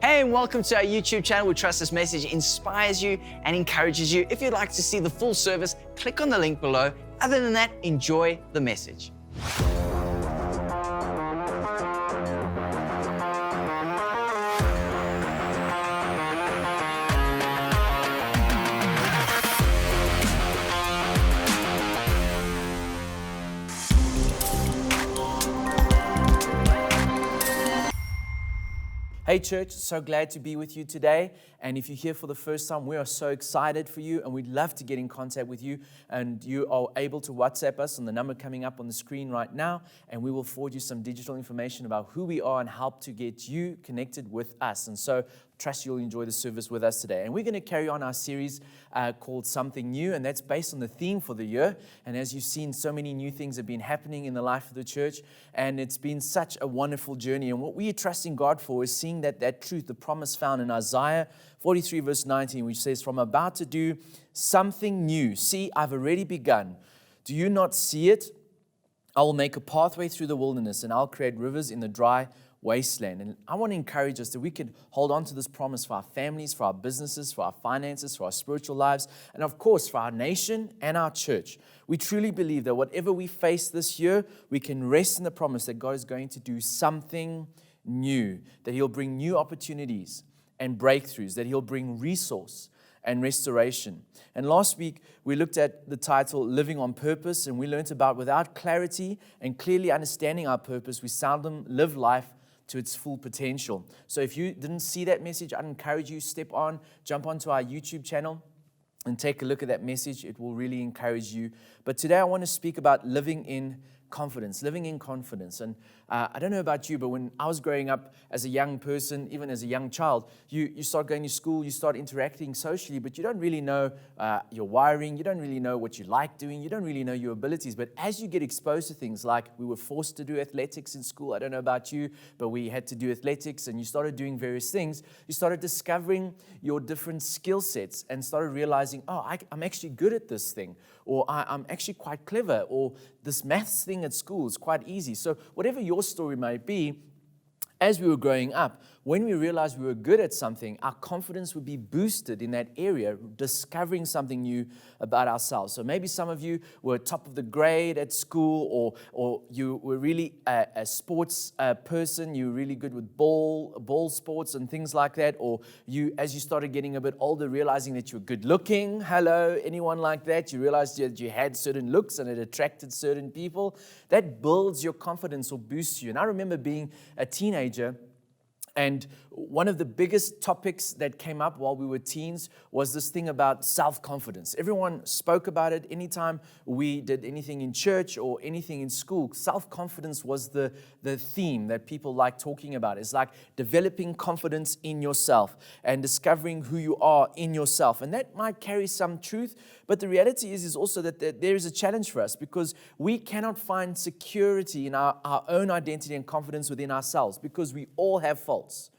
Hey, and welcome to our YouTube channel. We trust this message inspires you and encourages you. If you'd like to see the full service, click on the link below. Other than that, enjoy the message. Hey church, so glad to be with you today. And if you're here for the first time, we are so excited for you and we'd love to get in contact with you. And you are able to WhatsApp us on the number coming up on the screen right now. And we will forward you some digital information about who we are and help to get you connected with us. And so trust you'll enjoy the service with us today. And we're going to carry on our series called Something New, and that's based on the theme for the year. And as you've seen, so many new things have been happening in the life of the church, and it's been such a wonderful journey. And what we are trusting God for is seeing that truth, the promise found in Isaiah 43 verse 19, which says, "From about to do something new. See, I've already begun. Do you not see it? I will make a pathway through the wilderness, and I'll create rivers in the dry wasteland." And I want to encourage us that we can hold on to this promise for our families, for our businesses, for our finances, for our spiritual lives, and of course for our nation and our church. We truly believe that whatever we face this year, we can rest in the promise that God is going to do something new, that He'll bring new opportunities and breakthroughs, that He'll bring resource and restoration. And last week, we looked at the title, Living on Purpose, and we learned about without clarity and clearly understanding our purpose, we seldom live life to its full potential. So if you didn't see that message, I'd encourage you, jump onto our YouTube channel and take a look at that message. It will really encourage you. But today I want to speak about living in confidence. And I don't know about you, but when I was growing up as a young person, even as a young child, you start going to school, you start interacting socially, but you don't really know your wiring, you don't really know what you like doing, you don't really know your abilities. But as you get exposed to things like we were forced to do athletics in school, I don't know about you, but we had to do athletics, and you started doing various things, you started discovering your different skill sets and started realizing, I'm actually good at this thing, or I'm actually quite clever, or this maths thing at school is quite easy. So whatever your story might be, as we were growing up, when we realized we were good at something, our confidence would be boosted in that area, discovering something new about ourselves. So maybe some of you were top of the grade at school, or you were really a sports person, you were really good with ball sports and things like that, or you, as you started getting a bit older, realizing that you were good looking. Hello, anyone like that? You realized that you had certain looks and it attracted certain people. That builds your confidence or boosts you. And I remember being a teenager, and one of the biggest topics that came up while we were teens was this thing about self-confidence. Everyone spoke about it anytime we did anything in church or anything in school. Self-confidence was the theme that people like talking about. It's like developing confidence in yourself and discovering who you are in yourself. And that might carry some truth, but the reality is also that there is a challenge for us because we cannot find security in our own identity and confidence within ourselves because we all have faults.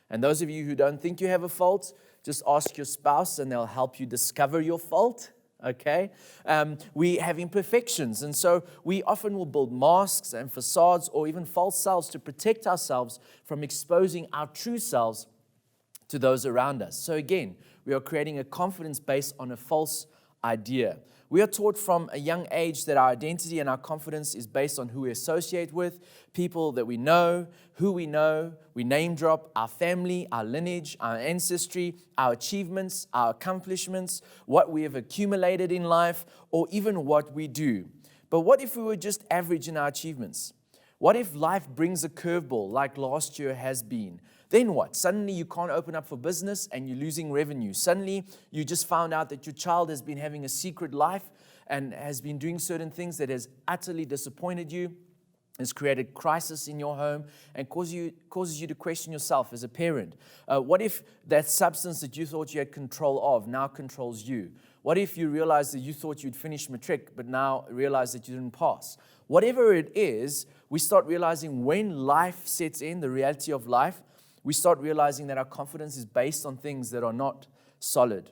And those of you who don't think you have a fault, just ask your spouse and they'll help you discover your fault, okay? We have imperfections, and so we often will build masks and facades or even false selves to protect ourselves from exposing our true selves to those around us. So again, we are creating a confidence based on a false idea. We are taught from a young age that our identity and our confidence is based on who we associate with, people that we know, who we know. We name drop our family, our lineage, our ancestry, our achievements, our accomplishments, what we have accumulated in life, or even what we do. But what if we were just average in our achievements? What if life brings a curveball like last year has been? Then what? Suddenly you can't open up for business and you're losing revenue. Suddenly you just found out that your child has been having a secret life and has been doing certain things that has utterly disappointed you, has created crisis in your home and causes you to question yourself as a parent. What if that substance that you thought you had control of now controls you? What if you realize that you thought you'd finish matric but now realize that you didn't pass? Whatever it is, we start realizing when life sets in, the reality of life, we start realizing that our confidence is based on things that are not solid.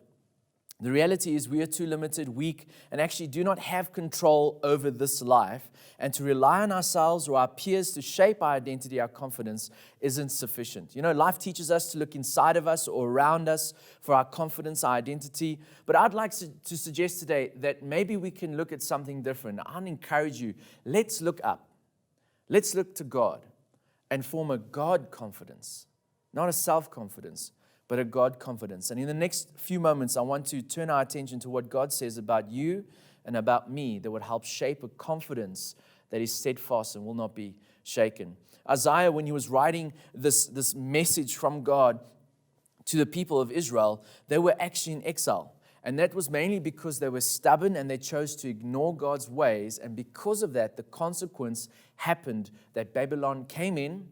The reality is we are too limited, weak, and actually do not have control over this life. And to rely on ourselves or our peers to shape our identity, our confidence, isn't sufficient. You know, life teaches us to look inside of us or around us for our confidence, our identity. But I'd like to suggest today that maybe we can look at something different. I'd encourage you, let's look up. Let's look to God and form a God confidence, not a self-confidence, but a God confidence. And in the next few moments, I want to turn our attention to what God says about you and about me that would help shape a confidence that is steadfast and will not be shaken. Isaiah, when he was writing this message from God to the people of Israel, they were actually in exile. And that was mainly because they were stubborn and they chose to ignore God's ways. And because of that, the consequence happened that Babylon came in,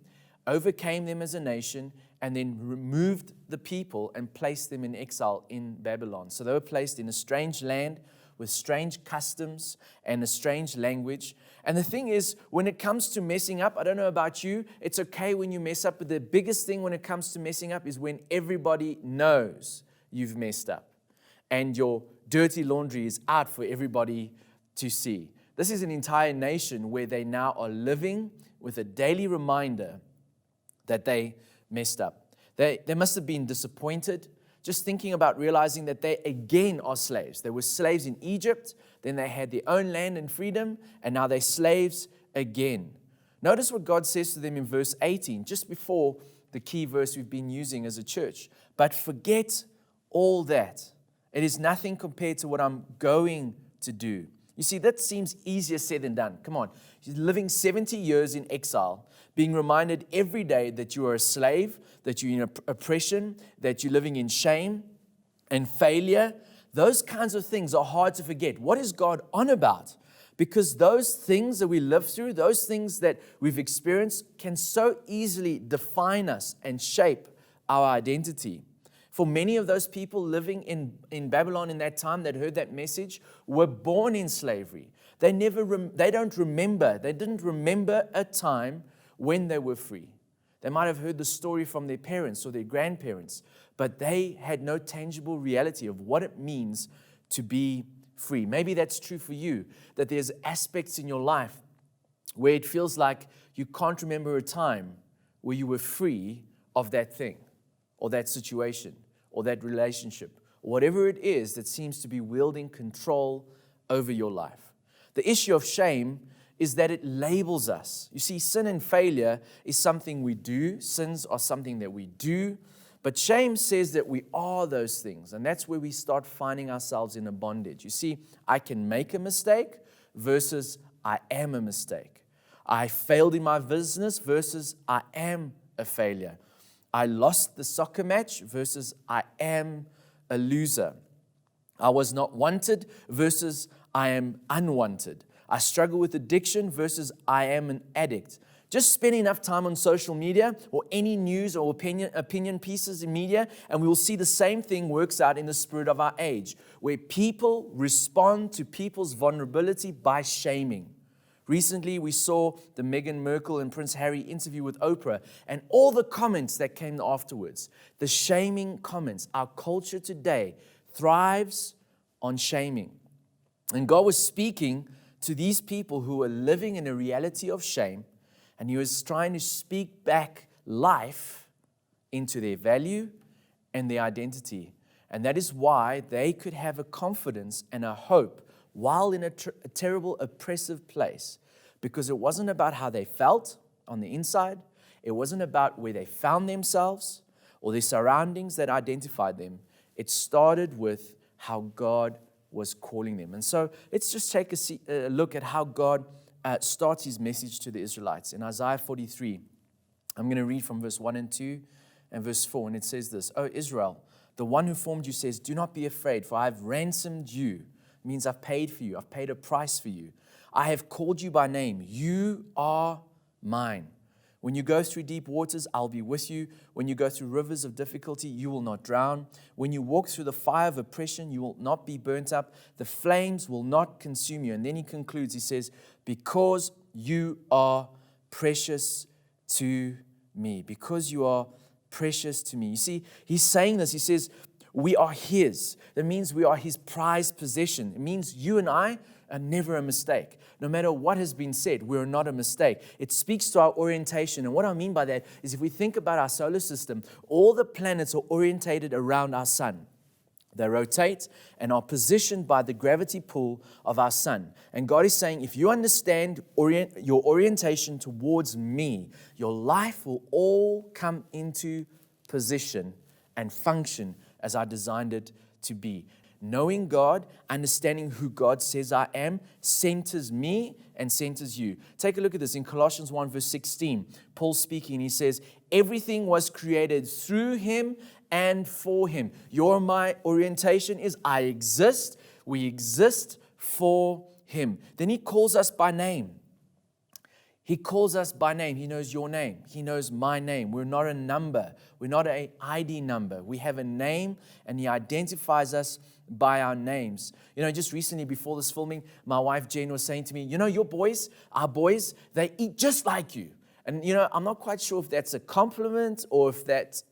overcame them as a nation, and then removed the people and placed them in exile in Babylon. So they were placed in a strange land with strange customs and a strange language. And the thing is, when it comes to messing up, I don't know about you, it's okay when you mess up, but the biggest thing when it comes to messing up is when everybody knows you've messed up and your dirty laundry is out for everybody to see. This is an entire nation where they now are living with a daily reminder that they messed up. They must have been disappointed, just thinking about realizing that they again are slaves. They were slaves in Egypt, then they had their own land and freedom, and now they're slaves again. Notice what God says to them in verse 18, just before the key verse we've been using as a church. But forget all that. It is nothing compared to what I'm going to do. You see, that seems easier said than done. Come on. You're living 70 years in exile, being reminded every day that you are a slave, that you're in oppression, that you're living in shame and failure. Those kinds of things are hard to forget. What is God on about? Because those things that we live through, those things that we've experienced can so easily define us and shape our identity. For many of those people living in Babylon in that time that heard that message were born in slavery. They didn't remember a time when they were free. They might have heard the story from their parents or their grandparents, but they had no tangible reality of what it means to be free. Maybe that's true for you, that there's aspects in your life where it feels like you can't remember a time where you were free of that thing or that situation or that relationship, or whatever it is that seems to be wielding control over your life. The issue of shame is that it labels us. You see, sin and failure is something we do. Sins are something that we do. But shame says that we are those things. And that's where we start finding ourselves in a bondage. You see, I can make a mistake versus I am a mistake. I failed in my business versus I am a failure. I lost the soccer match versus I am a loser. I was not wanted versus I am unwanted. I struggle with addiction versus I am an addict. Just spend enough time on social media or any news or opinion pieces in media, and we will see the same thing works out in the spirit of our age, where people respond to people's vulnerability by shaming. Recently, we saw the Meghan Markle and Prince Harry interview with Oprah, and all the comments that came afterwards, the shaming comments. Our culture today thrives on shaming. And God was speaking to these people who were living in a reality of shame, and He was trying to speak back life into their value and their identity. And that is why they could have a confidence and a hope while in a terrible, oppressive place, because it wasn't about how they felt on the inside. It wasn't about where they found themselves or their surroundings that identified them. It started with how God was calling them. And so let's just take a look at how God starts His message to the Israelites. In Isaiah 43, I'm going to read from verse 1 and 2 and verse 4, and it says this: O Israel, the one who formed you says, do not be afraid, for I have ransomed you. It means I've paid for you. I've paid a price for you. I have called you by name. You are mine. When you go through deep waters, I'll be with you. When you go through rivers of difficulty, you will not drown. When you walk through the fire of oppression, you will not be burnt up. The flames will not consume you. And then he concludes, he says, because you are precious to me. Because you are precious to me. You see, he's saying this. He says, we are His. That means we are His prized possession. It means you and I are never a mistake. No matter what has been said, we're not a mistake. It speaks to our orientation. And what I mean by that is if we think about our solar system, all the planets are orientated around our sun. They rotate and are positioned by the gravity pull of our sun. And God is saying, if you understand your orientation towards me, your life will all come into position and function as I designed it to be. Knowing God, understanding who God says I am, centers me and centers you. Take a look at this in Colossians 1 verse 16. Paul speaking, he says, everything was created through Him and for Him. My orientation is I exist, we exist for Him. Then He calls us by name. He calls us by name. He knows your name. He knows my name. We're not a number. We're not an ID number. We have a name, and He identifies us by our names. Just recently before this filming, my wife Jen was saying to me, your boys, our boys, they eat just like you. And, I'm not quite sure if that's a compliment or if that's,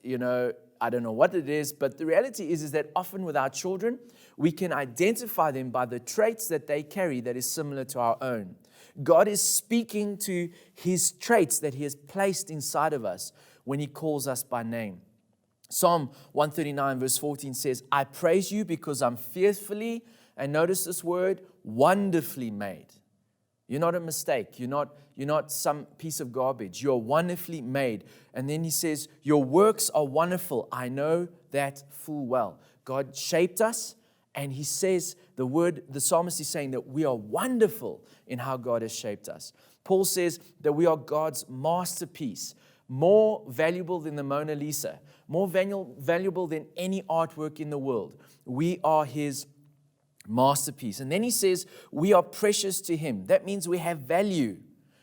I don't know what it is, but the reality is that often with our children, we can identify them by the traits that they carry that is similar to our own. God is speaking to His traits that He has placed inside of us when He calls us by name. Psalm 139 verse 14 says, I praise you because I'm fearfully, and notice this word, wonderfully made. You're not a mistake. You're not some piece of garbage. You're wonderfully made. And then He says, your works are wonderful. I know that full well. God shaped us, and He says, the psalmist is saying that we are wonderful in how God has shaped us. Paul says that we are God's masterpiece, more valuable than the Mona Lisa, more valuable than any artwork in the world. We are His masterpiece. And then he says, we are precious to Him. That means we have value.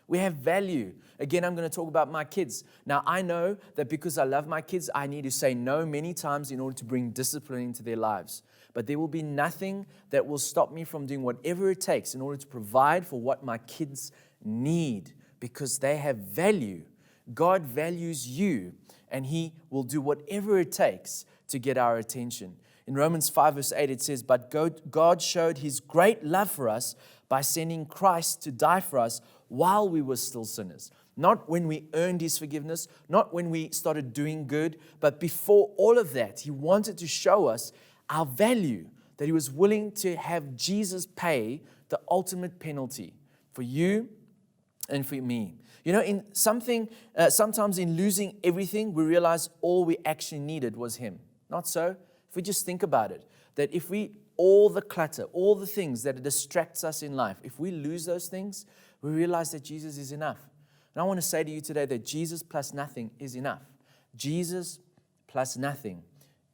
We have value. Again, I'm going to talk about my kids. Now, I know that because I love my kids, I need to say no many times in order to bring discipline into their lives. But there will be nothing that will stop me from doing whatever it takes in order to provide for what my kids need, because they have value. God values you, and He will do whatever it takes to get our attention. In Romans 5 verse 8 it says, but God showed His great love for us by sending Christ to die for us while we were still sinners. Not when we earned His forgiveness, not when we started doing good, but before all of that, He wanted to show us our value, that He was willing to have Jesus pay the ultimate penalty for you and for me. Sometimes in losing everything, we realize all we actually needed was Him. Not so. If we just think about it, that all the clutter, all the things that distracts us in life, if we lose those things, we realize that Jesus is enough. And I want to say to you today that Jesus plus nothing is enough. Jesus plus nothing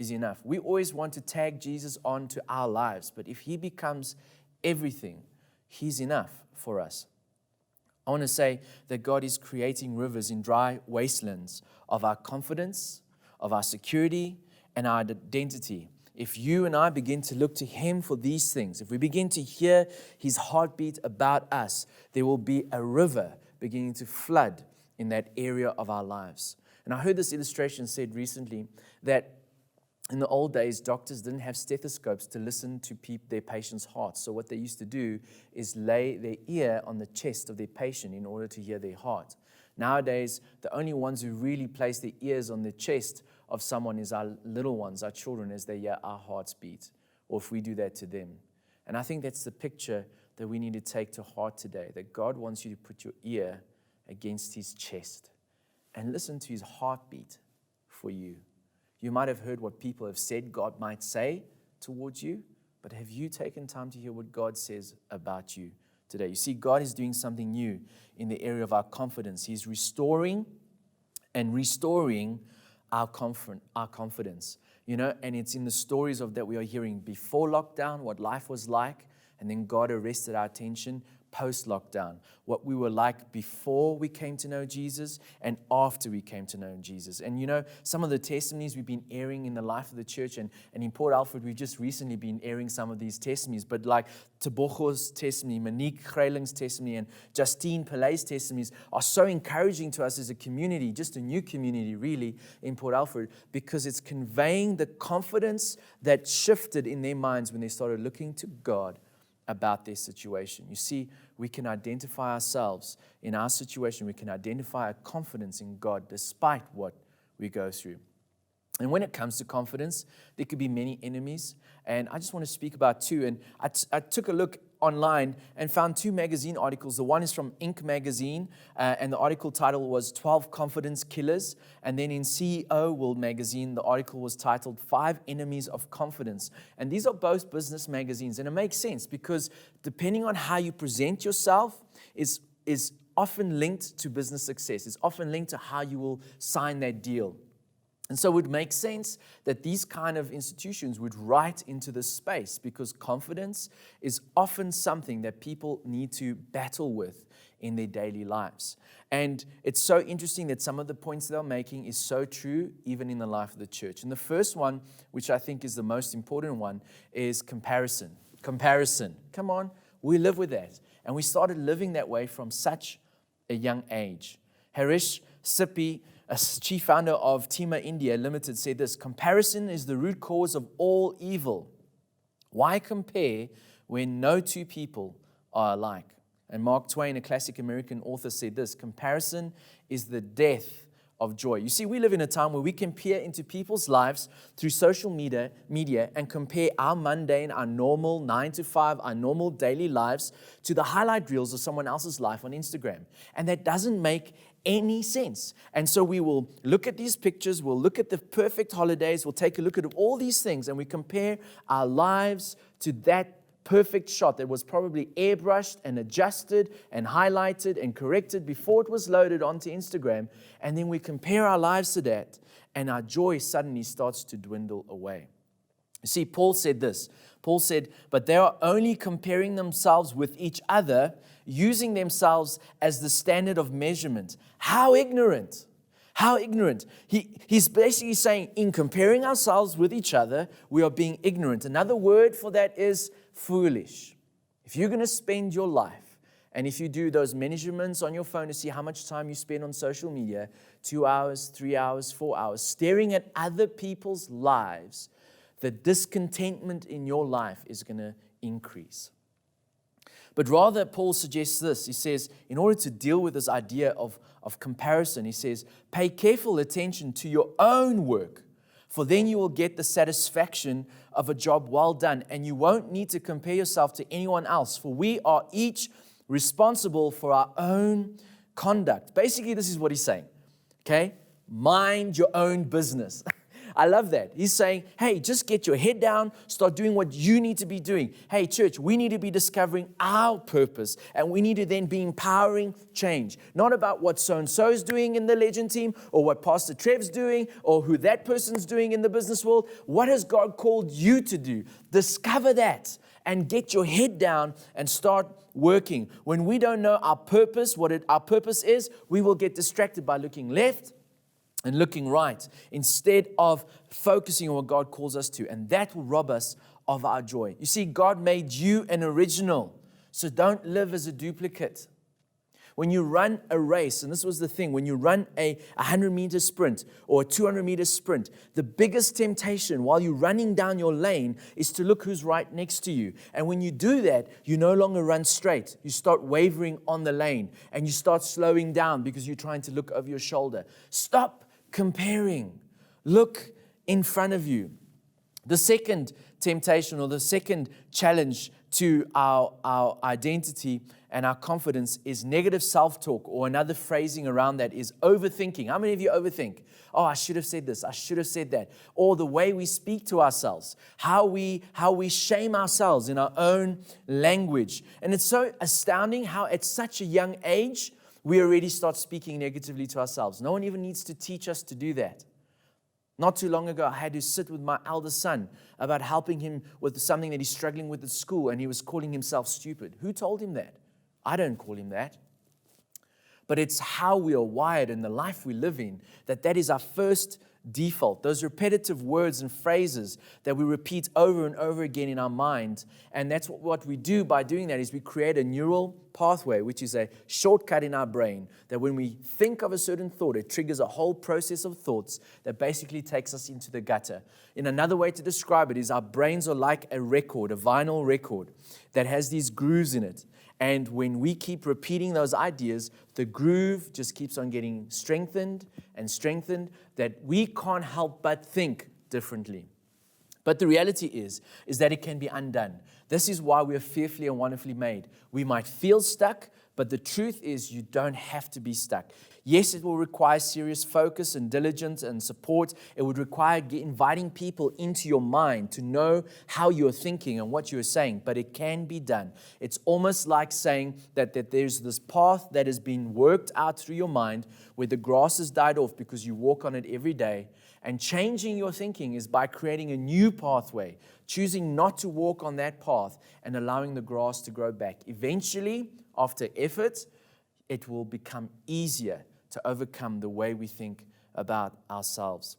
is enough. We always want to tag Jesus onto our lives, but if He becomes everything, He's enough for us. I want to say that God is creating rivers in dry wastelands of our confidence, of our security, and our identity. If you and I begin to look to Him for these things, if we begin to hear His heartbeat about us, there will be a river beginning to flood in that area of our lives. And I heard this illustration said recently that in the old days, doctors didn't have stethoscopes to listen to their patients' hearts. So what they used to do is lay their ear on the chest of their patient in order to hear their heart. Nowadays, the only ones who really place their ears on the chest of someone is our little ones, our children, as they hear our hearts beat, or if we do that to them. And I think that's the picture that we need to take to heart today, that God wants you to put your ear against His chest and listen to His heartbeat for you. You might have heard what people have said God might say towards you, but have you taken time to hear what God says about you today? You see, God is doing something new in the area of our confidence. He's restoring our confidence, and it's in the stories that we are hearing before lockdown, what life was like, and then God arrested our attention post-lockdown, what we were like before we came to know Jesus and after we came to know Jesus. And you know, some of the testimonies we've been airing in the life of the church, and in Port Alfred, we've just recently been airing some of these testimonies, but like Tebogo's testimony, Monique Greiling's testimony, and Justine Pillai's testimonies are so encouraging to us as a community, just a new community really in Port Alfred, because it's conveying the confidence that shifted in their minds when they started looking to God about their situation. You see, we can identify ourselves in our situation. We can identify a confidence in God despite what we go through. And when it comes to confidence, there could be many enemies. And I just want to speak about two. And I took a look online and found two magazine articles. The one is from Inc. magazine, and the article title was 12 Confidence Killers. And then in CEO World magazine, the article was titled 5 Enemies of Confidence. And these are both business magazines. And it makes sense because depending on how you present yourself is often linked to business success. It's often linked to how you will sign that deal. And so it would make sense that these kind of institutions would write into this space because confidence is often something that people need to battle with in their daily lives. And it's so interesting that some of the points they're making is so true even in the life of the church. And the first one, which I think is the most important one, is comparison. Comparison. Come on, we live with that. And we started living that way from such a young age. Harish Sippy, a chief founder of Tima India Limited, said this: comparison is the root cause of all evil. Why compare when no two people are alike? And Mark Twain, a classic American author, said this: comparison is the death of joy. You see, we live in a time where we can peer into people's lives through social media and compare our mundane, our normal 9 to 5, our normal daily lives to the highlight reels of someone else's life on Instagram. And that doesn't make any sense. And so we will look at these pictures, we'll look at the perfect holidays, we'll take a look at all these things, and we compare our lives to that perfect shot that was probably airbrushed and adjusted and highlighted and corrected before it was loaded onto Instagram. And then we compare our lives to that, and our joy suddenly starts to dwindle away. You see, Paul said this. Paul said, but they are only comparing themselves with each other, using themselves as the standard of measurement. How ignorant. How ignorant. He's basically saying, in comparing ourselves with each other, we are being ignorant. Another word for that is foolish. If you're going to spend your life, and if you do those measurements on your phone to see how much time you spend on social media, 2 hours, 3 hours, 4 hours, staring at other people's lives, the discontentment in your life is going to increase. But rather, Paul suggests this. He says, in order to deal with this idea of comparison, he says, pay careful attention to your own work, for then you will get the satisfaction of a job well done, and you won't need to compare yourself to anyone else, for we are each responsible for our own conduct. Basically, this is what he's saying, okay? Mind your own business. I love that. He's saying, hey, just get your head down, start doing what you need to be doing. Hey, church, we need to be discovering our purpose, and we need to then be empowering change. Not about what so-and-so is doing in the Legend team, or what Pastor Trev's doing, or who that person's doing in the business world. What has God called you to do? Discover that and get your head down and start working. When we don't know our purpose, our purpose is, we will get distracted by looking left and looking right, instead of focusing on what God calls us to. And that will rob us of our joy. You see, God made you an original, so don't live as a duplicate. When you run a race, and this was the thing, when you run a 100-meter sprint or a 200-meter sprint, the biggest temptation while you're running down your lane is to look who's right next to you. And when you do that, you no longer run straight. You start wavering on the lane, and you start slowing down because you're trying to look over your shoulder. Stop comparing. Look in front of you. The second temptation, or the second challenge to our identity and our confidence, is negative self-talk, or another phrasing around that is overthinking. How many of you overthink? Oh, I should have said this, I should have said that. Or the way we speak to ourselves, how we shame ourselves in our own language. And it's so astounding how at such a young age, we already start speaking negatively to ourselves. No one even needs to teach us to do that. Not too long ago, I had to sit with my eldest son about helping him with something that he's struggling with at school, and he was calling himself stupid. Who told him that? I don't call him that. But it's how we are wired in the life we live in, that is our first default. Those repetitive words and phrases that we repeat over and over again in our mind. And that's what we do by doing that, is we create a neural pathway, which is a shortcut in our brain, that when we think of a certain thought, it triggers a whole process of thoughts that basically takes us into the gutter. In another way to describe it is our brains are like a record, a vinyl record that has these grooves in it. And when we keep repeating those ideas, the groove just keeps on getting strengthened and strengthened, that we can't help but think differently. But the reality is that it can be undone. This is why we are fearfully and wonderfully made. We might feel stuck, but the truth is you don't have to be stuck. Yes, it will require serious focus and diligence and support. It would require inviting people into your mind to know how you're thinking and what you're saying, but it can be done. It's almost like saying that there's this path that has been worked out through your mind where the grass has died off because you walk on it every day. And changing your thinking is by creating a new pathway, choosing not to walk on that path and allowing the grass to grow back. Eventually, after effort, it will become easier to overcome the way we think about ourselves.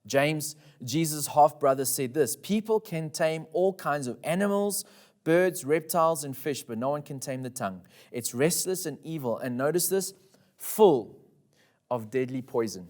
James, Jesus' half-brother, said this: people can tame all kinds of animals, birds, reptiles, and fish, but no one can tame the tongue. It's restless and evil, and notice this, full of deadly poison.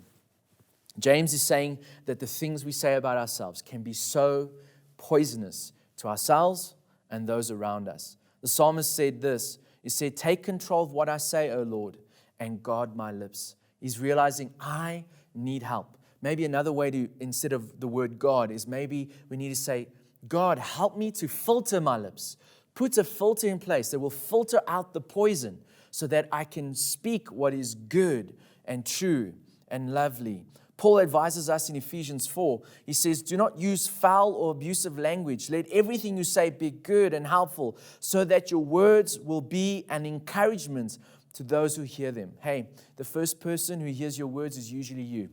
James is saying that the things we say about ourselves can be so poisonous to ourselves and those around us. The psalmist said this. He said, take control of what I say, O Lord, and guard my lips. He's realizing I need help. Maybe another way to, instead of the word God, is maybe we need to say, God, help me to filter my lips. Put a filter in place that will filter out the poison so that I can speak what is good and true and lovely. Paul advises us in Ephesians 4. He says, do not use foul or abusive language. Let everything you say be good and helpful so that your words will be an encouragement to those who hear them. Hey, the first person who hears your words is usually you.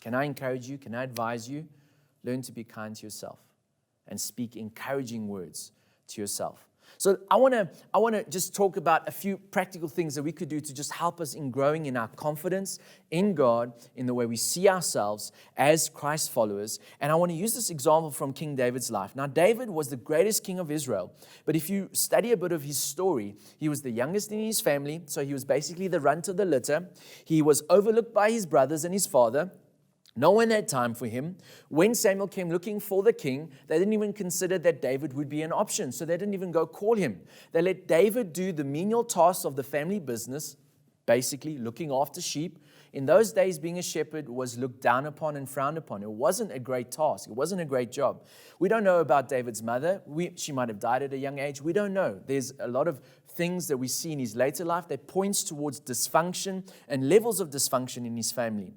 Can I encourage you? Can I advise you? Learn to be kind to yourself and speak encouraging words to yourself. So I want to just talk about a few practical things that we could do to just help us in growing in our confidence in God, in the way we see ourselves as Christ followers. And I want to use this example from King David's life. Now, David was the greatest king of Israel. But if you study a bit of his story, he was the youngest in his family. So he was basically the runt of the litter. He was overlooked by his brothers and his father. No one had time for him. When Samuel came looking for the king, they didn't even consider that David would be an option. So they didn't even go call him. They let David do the menial tasks of the family business, basically looking after sheep. In those days, being a shepherd was looked down upon and frowned upon. It wasn't a great task. It wasn't a great job. We don't know about David's mother. She might have died at a young age. We don't know. There's a lot of things that we see in his later life that points towards dysfunction and levels of dysfunction in his family.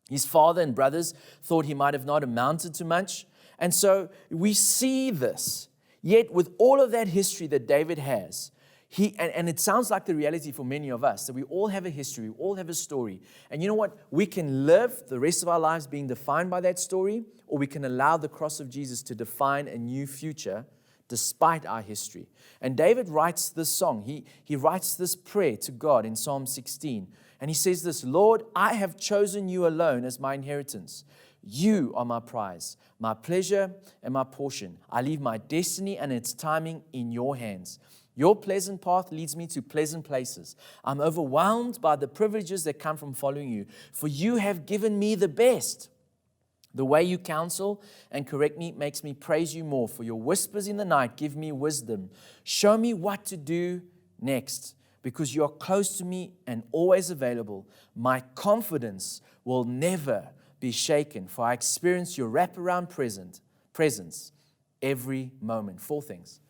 His father and brothers thought he might have not amounted to much. And so we see this. Yet with all of that history that David has, and it sounds like the reality for many of us, that we all have a history, we all have a story. And you know what? We can live the rest of our lives being defined by that story, or we can allow the cross of Jesus to define a new future despite our history. And David writes this song. He writes this prayer to God in Psalm 16. And he says this: Lord, I have chosen you alone as my inheritance. You are my prize, my pleasure, and my portion. I leave my destiny and its timing in your hands. Your pleasant path leads me to pleasant places. I'm overwhelmed by the privileges that come from following you, for you have given me the best. The way you counsel and correct me makes me praise you more, for your whispers in the night give me wisdom. Show me what to do next. Because you are close to me and always available, my confidence will never be shaken, for I experience your wraparound presence every moment. Four things,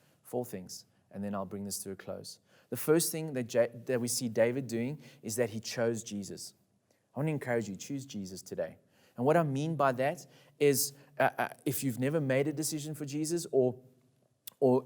and then I'll bring this to a close. The first thing that we see David doing is that he chose Jesus. I want to encourage you, choose Jesus today. And what I mean by that is if you've never made a decision for Jesus, or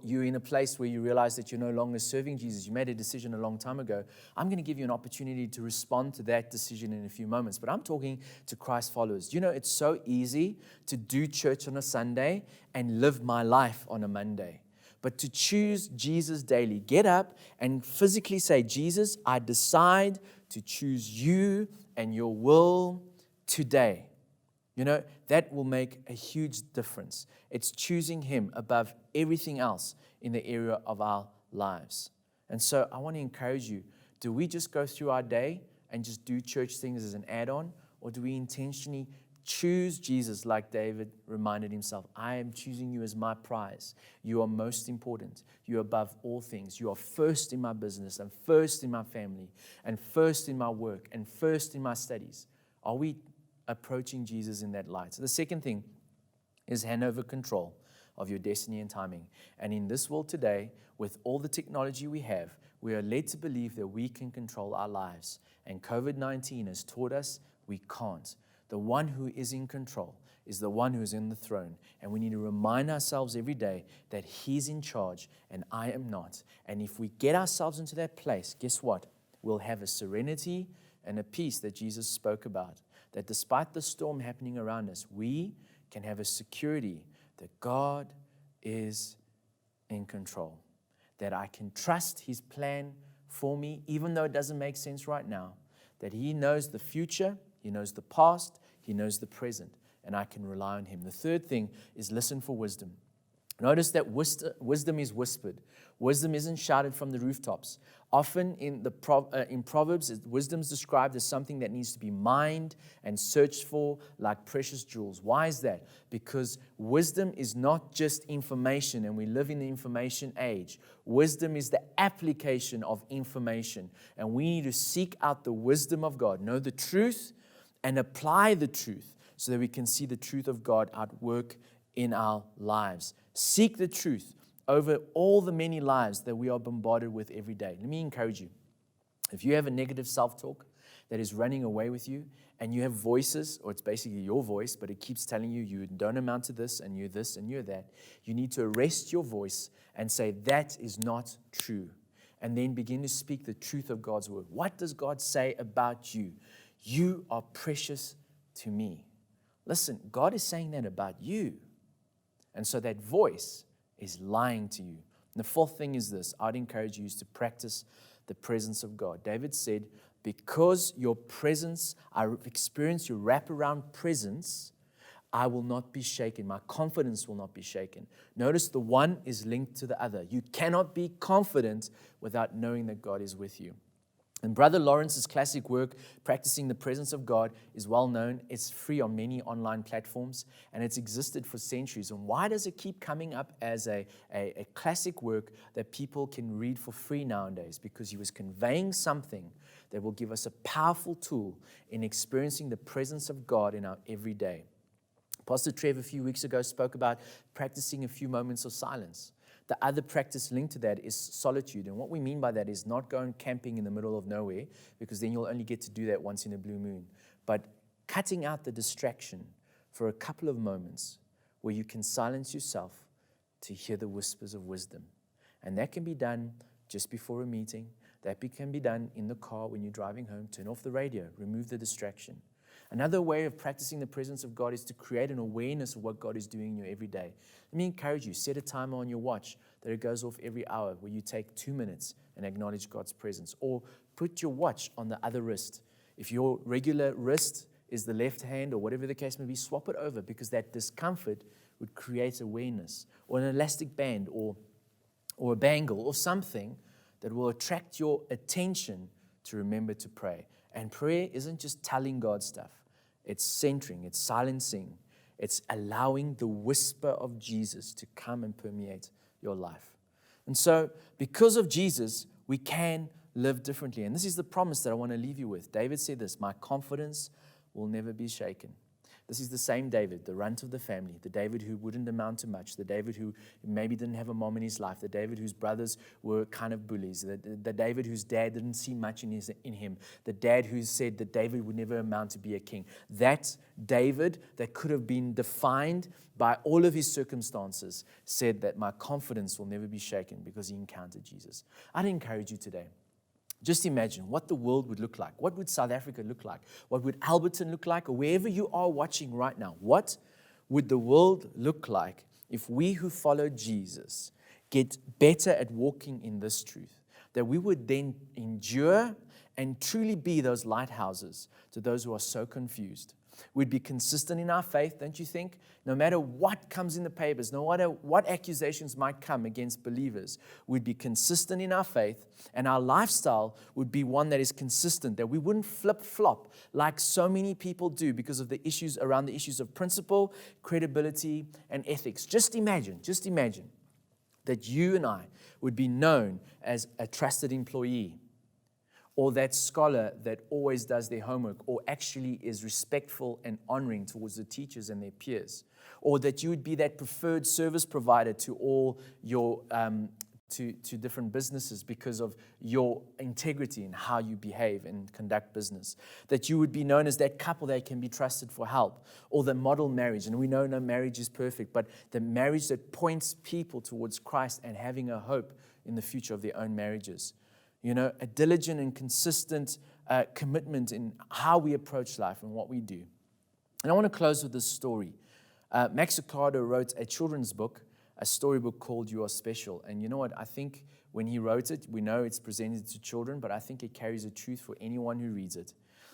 you're in a place where you realize that you're no longer serving Jesus, you made a decision a long time ago, I'm going to give you an opportunity to respond to that decision in a few moments. But I'm talking to Christ followers. You know, it's so easy to do church on a Sunday and live my life on a Monday. but to choose Jesus daily. Get up and physically say, Jesus, I decide to choose you and your will today. You know, that will make a huge difference. It's choosing Him above everything else in the area of our lives. And so I want to encourage you, do we just go through our day and just do church things as an add-on? Or do we intentionally choose Jesus like David reminded himself? I am choosing you as my prize. You are most important. You are above all things. You are first in my business and first in my family and first in my work and first in my studies. Are we approaching Jesus in that light? So the second thing is hand over control of your destiny and timing. And in this world today, with all the technology we have, we are led to believe that we can control our lives. And COVID-19 has taught us we can't. The one who is in control is the one who is in the throne. And we need to remind ourselves every day that He's in charge and I am not. And if we get ourselves into that place, guess what? We'll have a serenity and a peace that Jesus spoke about. That despite the storm happening around us, we can have a security that God is in control. That I can trust His plan for me, even though it doesn't make sense right now. That He knows the future, He knows the past, He knows the present, and I can rely on Him. The third thing is listen for wisdom. Notice that wisdom is whispered. Wisdom isn't shouted from the rooftops. Often in Proverbs, wisdom is described as something that needs to be mined and searched for like precious jewels. Why is that? Because wisdom is not just information, and we live in the information age. Wisdom is the application of information, and we need to seek out the wisdom of God, know the truth, and apply the truth so that we can see the truth of God at work in our lives. Seek the truth over all the many lies that we are bombarded with every day. Let me encourage you. If you have a negative self-talk that is running away with you, and you have voices, or it's basically your voice, but it keeps telling you you don't amount to this and you're that, you need to arrest your voice and say, that is not true. And then begin to speak the truth of God's word. What does God say about you? You are precious to me. Listen, God is saying that about you. And so that voice is lying to you. And the fourth thing is this. I'd encourage you is to practice the presence of God. David said, because your presence, I experience your wraparound presence, I will not be shaken. My confidence will not be shaken. Notice the one is linked to the other. You cannot be confident without knowing that God is with you. And Brother Lawrence's classic work, Practicing the Presence of God, is well known. It's free on many online platforms, and it's existed for centuries. And why does it keep coming up as a classic work that people can read for free nowadays? Because he was conveying something that will give us a powerful tool in experiencing the presence of God in our everyday. Pastor Trev a few weeks ago spoke about practicing a few moments of silence. The other practice linked to that is solitude. And what we mean by that is not going camping in the middle of nowhere, because then you'll only get to do that once in a blue moon. But cutting out the distraction for a couple of moments where you can silence yourself to hear the whispers of wisdom. And that can be done just before a meeting. That can be done in the car when you're driving home. Turn off the radio. Remove the distraction. Another way of practicing the presence of God is to create an awareness of what God is doing in your every day. Let me encourage you, set a timer on your watch that it goes off every hour where you take 2 minutes and acknowledge God's presence. Or put your watch on the other wrist. If your regular wrist is the left hand or whatever the case may be, swap it over, because that discomfort would create awareness. Or an elastic band or a bangle or something that will attract your attention to remember to pray. And prayer isn't just telling God stuff. It's centering, it's silencing, it's allowing the whisper of Jesus to come and permeate your life. And so, because of Jesus, we can live differently. And this is the promise that I want to leave you with. David said this, my confidence will never be shaken. This is the same David, the runt of the family, the David who wouldn't amount to much, the David who maybe didn't have a mom in his life, the David whose brothers were kind of bullies, the David whose dad didn't see much in him, the dad who said that David would never amount to be a king. That David that could have been defined by all of his circumstances said that my confidence will never be shaken because he encountered Jesus. I'd encourage you today. Just imagine what the world would look like. What would South Africa look like? What would Alberton look like? Or wherever you are watching right now, what would the world look like if we who follow Jesus get better at walking in this truth, that we would then endure and truly be those lighthouses to those who are so confused. We'd be consistent in our faith, don't you think? No matter what comes in the papers, no matter what accusations might come against believers, we'd be consistent in our faith, and our lifestyle would be one that is consistent, that we wouldn't flip-flop like so many people do because of the issues around the issues of principle, credibility, and ethics. Just imagine that you and I would be known as a trusted employee, or that scholar that always does their homework, or actually is respectful and honoring towards the teachers and their peers, or that you would be that preferred service provider to all your to different businesses because of your integrity and how you behave and conduct business, that you would be known as that couple that can be trusted for help, or the model marriage. And we know no marriage is perfect, but the marriage that points people towards Christ and having a hope in the future of their own marriages. You know, a diligent and consistent commitment in how we approach life and what we do. And I want to close with this story. Max Lucado wrote a children's book, a storybook called You Are Special. And you know what? I think when he wrote it, we know it's presented to children, but I think it carries a truth for anyone who reads it.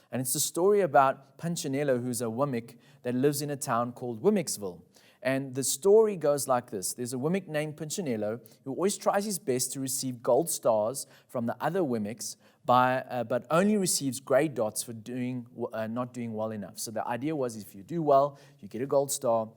And it's a story about Punchinello, who's a Wimmick that lives in a town called Wimmicksville. And the story goes like this. There's a Wimmick named Punchinello who always tries his best to receive gold stars from the other Wimmicks, but only receives gray dots for not doing well enough. So the idea was, if you do well, you get a gold star.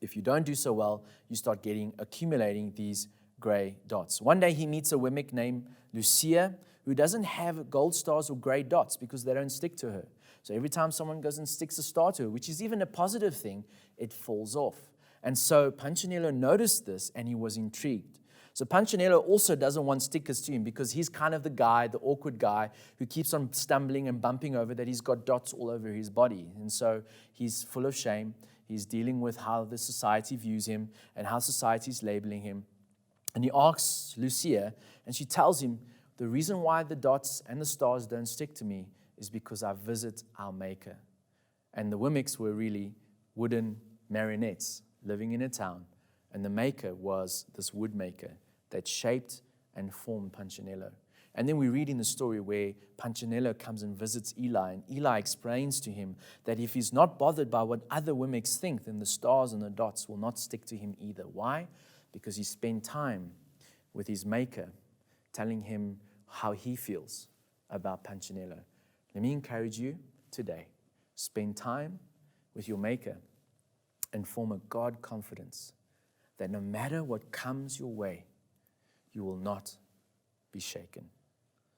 If you don't do so well, you start accumulating these gray dots. One day he meets a Wimmick named Lucia, who doesn't have gold stars or gray dots because they don't stick to her. So every time someone goes and sticks a star to her, which is even a positive thing, it falls off. And so Punchinello noticed this and he was intrigued. So Punchinello also doesn't want stickers to him because he's kind of the guy, the awkward guy who keeps on stumbling and bumping over that he's got dots all over his body. And so he's full of shame. He's dealing with how the society views him and how society is labeling him. And he asks Lucia, and she tells him, the reason why the dots and the stars don't stick to me is because I visit our Maker. And the Wimmicks were really wooden marionettes living in a town. And the Maker was this wood maker that shaped and formed Punchinello. And then we read in the story where Punchinello comes and visits Eli, and Eli explains to him that if he's not bothered by what other Wimmicks think, then the stars and the dots will not stick to him either. Why? Because he spent time with his Maker, telling him how he feels about Punchinello. Let me encourage you today. Spend time with your Maker and form a God confidence that no matter what comes your way, you will not be shaken.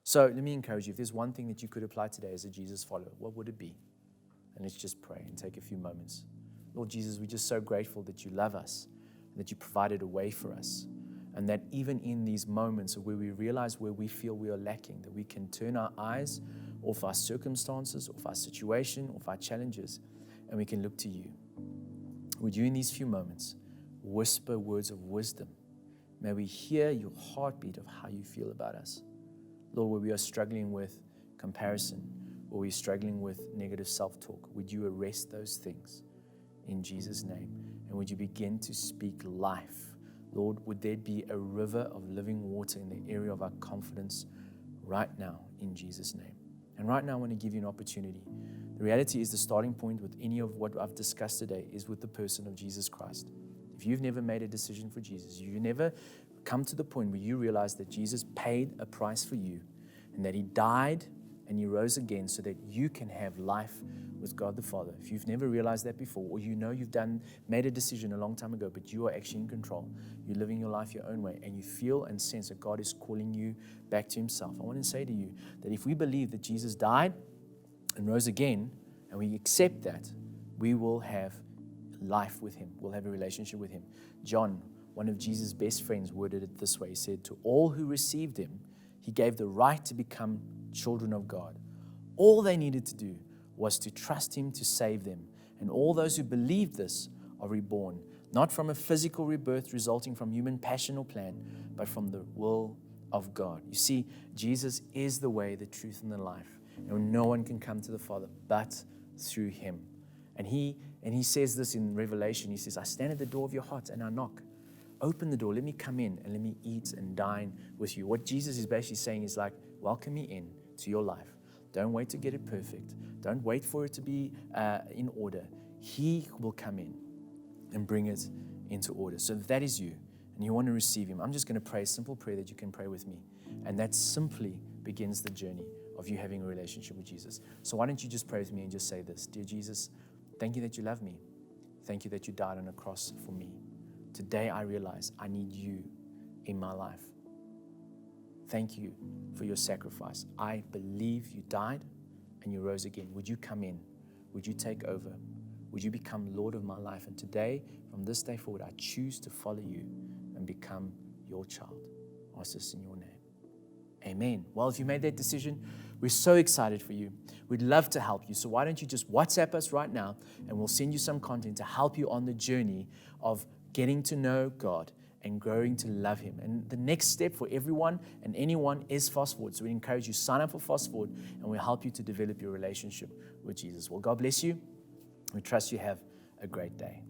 So let me encourage you, if there's one thing that you could apply today as a Jesus follower, what would it be? And let's just pray and take a few moments. Lord Jesus, we're just so grateful that you love us and that you provided a way for us. And that even in these moments where we realize where we feel we are lacking, that we can turn our eyes off our circumstances, off our situation, off our challenges, and we can look to you. Would you in these few moments whisper words of wisdom? May we hear your heartbeat of how you feel about us. Lord, where we are struggling with comparison, or we're struggling with negative self-talk, would you arrest those things in Jesus' name? And would you begin to speak life? Lord, would there be a river of living water in the area of our confidence right now in Jesus' name? And right now I want to give you an opportunity. The reality is the starting point with any of what I've discussed today is with the person of Jesus Christ. If you've never made a decision for Jesus, you never come to the point where you realize that Jesus paid a price for you and that he died and he rose again so that you can have life with God the Father. If you've never realized that before, or you know you've made a decision a long time ago, but you are actually in control, you're living your life your own way, and you feel and sense that God is calling you back to himself, I want to say to you that if we believe that Jesus died and rose again, and we accept that, we will have life with him. We'll have a relationship with him. John, one of Jesus' best friends, worded it this way. He said, to all who received him, he gave the right to become children of God. All they needed to do was to trust him to save them. And all those who believe this are reborn, not from a physical rebirth resulting from human passion or plan, but from the will of God. You see, Jesus is the way, the truth, and the life. And no one can come to the Father but through him. And he says this in Revelation. He says, I stand at the door of your heart and I knock. open the door. Let me come in and let me eat and dine with you. What Jesus is basically saying is like, welcome me in to your life. Don't wait to get it perfect. Don't wait for it to be in order. He will come in and bring it into order. So if that is you and you want to receive him, I'm just going to pray a simple prayer that you can pray with me. And that simply begins the journey of you having a relationship with Jesus. So why don't you just pray with me and just say this: Dear Jesus, thank you that you love me. Thank you that you died on a cross for me. Today I realize I need you in my life. Thank you for your sacrifice. I believe you died and you rose again. Would you come in? Would you take over? Would you become Lord of my life? And today, from this day forward, I choose to follow you and become your child. I ask this in your name. Amen. Well, if you made that decision, we're so excited for you. We'd love to help you. So why don't you just WhatsApp us right now, and we'll send you some content to help you on the journey of getting to know God and growing to love him. And the next step for everyone and anyone is Fast Forward. So we encourage you, sign up for Fast Forward, and we'll help you to develop your relationship with Jesus. Well, God bless you. We trust you have a great day.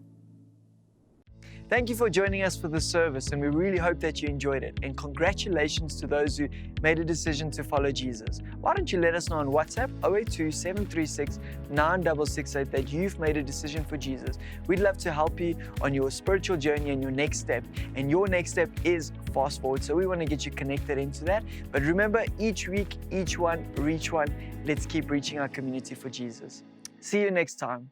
Thank you for joining us for this service, and we really hope that you enjoyed it. And congratulations to those who made a decision to follow Jesus. Why don't you let us know on WhatsApp 082 736 9668 that you've made a decision for Jesus. We'd love to help you on your spiritual journey and your next step. And your next step is Fast Forward. So we want to get you connected into that. But remember, each week, each one, reach one. Let's keep reaching our community for Jesus. See you next time.